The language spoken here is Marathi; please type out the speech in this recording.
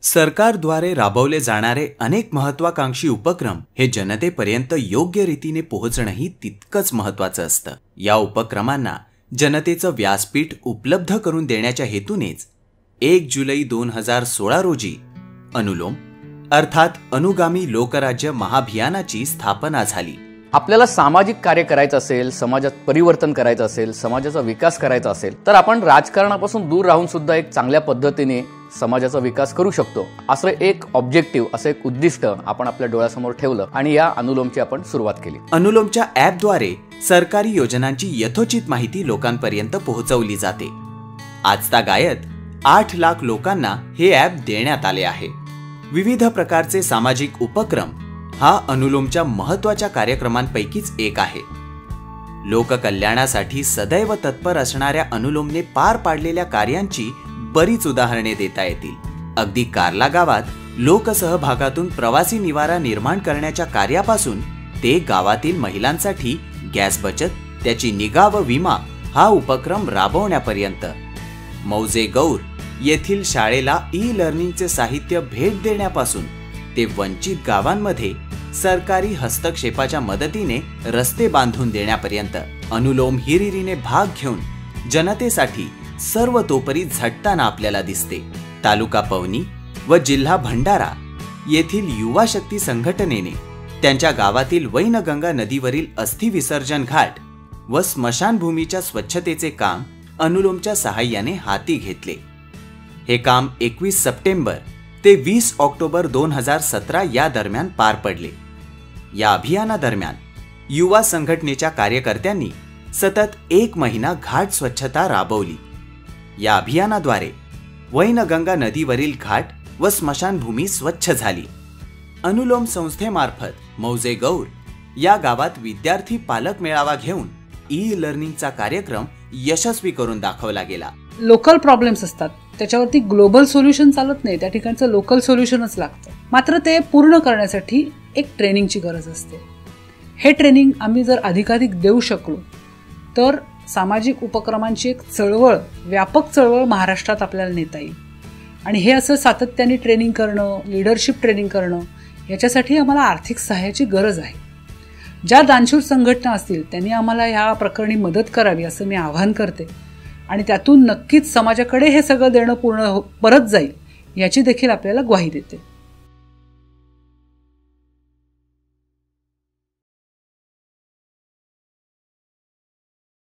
सरकारद्वारे राबवले जाणारे अनेक महत्वाकांक्षी उपक्रम हे जनतेपर्यंत योग्य रीतीने पोहोचणंही तितकंच महत्वाचं असतं। या उपक्रमांना जनतेचं व्यासपीठ उपलब्ध करून देण्याच्या हेतूनेच 1 जुलै 2016 रोजी अनुलोम अर्थात अनुगामी लोकराज्य महाभियानाची स्थापना झाली। आपल्याला सामाजिक कार्य करायचं असेल, समाजात परिवर्तन करायचं असेल, समाजाचा विकास करायचा असेल तर आपण राजकारणापासून दूर राहून सुद्धा एक चांगल्या पद्धतीने समाजाचा विकास करू शकतो। असं एक ऑब्जेक्टिव्ह, असं एक उद्दिष्ट आपण आपल्या डोळ्यासमोर ठेवलं आणि या अनुलोमची आपण सुरुवात केली। अनुलोमच्या ॲपद्वारे सरकारी योजनांची यथोचित माहिती लोकांपर्यंत पोहोचवली जाते। आजतागायत 8 लाख लोकांना हे ॲप देण्यात आले आहे। विविध प्रकारचे सामाजिक उपक्रम हा अनुलोमच्या महत्त्वाच्या कार्यक्रमांपैकीच एक आहे। लोककल्याणासाठी सदैव तत्पर असणाऱ्या अनुलोमने पार पाडलेल्या कार्यांची बरीच उदाहरणे देता येतील। अगदी कार्ला गावात लोकसहभागातून प्रवासी निवारा निर्माण करण्याच्या कार्यापासून ते गावातील महिलांसाठी गॅस बचत, त्याची निगा व विमा हा उपक्रम राबवण्यापर्यंत, मौजे गौर येथील शाळेला ई-लर्निंगचे साहित्य भेट देण्यापासून ते वंचित गावांमध्ये सरकारी हस्तक्षेपाच्या मदतीने रस्ते बांधून देण्यापर्यंत अनुलोम हिरिरीने भाग घेऊन जनतेसाठी सर्वतोपरी झटताना आपल्याला दिसते। तालुका पवनी व जिल्हा भंडारा येथील युवा शक्ती संघटनेने त्यांच्या गावातील वैनगंगा नदीवरील अस्थि विसर्जन घाट व स्मशानभूमीच्या स्वच्छतेचे काम अनुलोमच्या सहाय्याने हाती घेतले। हे काम 21 सप्टेंबर ते 20 ऑक्टोबर 2017 या दरम्यान पार पडले। या अभियानादरम्यान युवा संघटनेच्या कार्यकर्त्यांनी सतत 1 महिना घाट स्वच्छता राबवली। या अभियानाद्वारे वैनगंगा नदीवरील घाट व स्मशानभूमी स्वच्छ झाली। अनुलोम संस्थेमार्फत मौजे गौर या गावात विद्यार्थी पालक मेळावा घेऊन ई-लर्निंगचा कार्यक्रम यशस्वी करून दाखवला गेला। लोकल प्रॉब्लेम्स असतात, त्याच्यावरती ग्लोबल सोल्युशन चालत नाही, त्या ठिकाणचं लोकल सोल्युशनच लागतं। मात्र ते पूर्ण करण्यासाठी एक ट्रेनिंगची गरज असते। हे ट्रेनिंग आम्ही जर अधिकाधिक देऊ शकलो तर सामाजिक उपक्रमांची एक चळवळ, व्यापक चळवळ महाराष्ट्रात आपल्याला नेता येईल। आणि हे असं सातत्याने ट्रेनिंग करणं, लीडरशिप ट्रेनिंग करणं, याच्यासाठी आम्हाला आर्थिक सहाय्याची गरज आहे। ज्या दानशूर संघटना असतील त्यांनी आम्हाला ह्या प्रकरणी मदत करावी असं मी आवाहन करते आणि त्यातून नक्कीच समाजाकडे हे सगळं देणं परत जाईल याची देखील आपल्याला ग्वाही देते।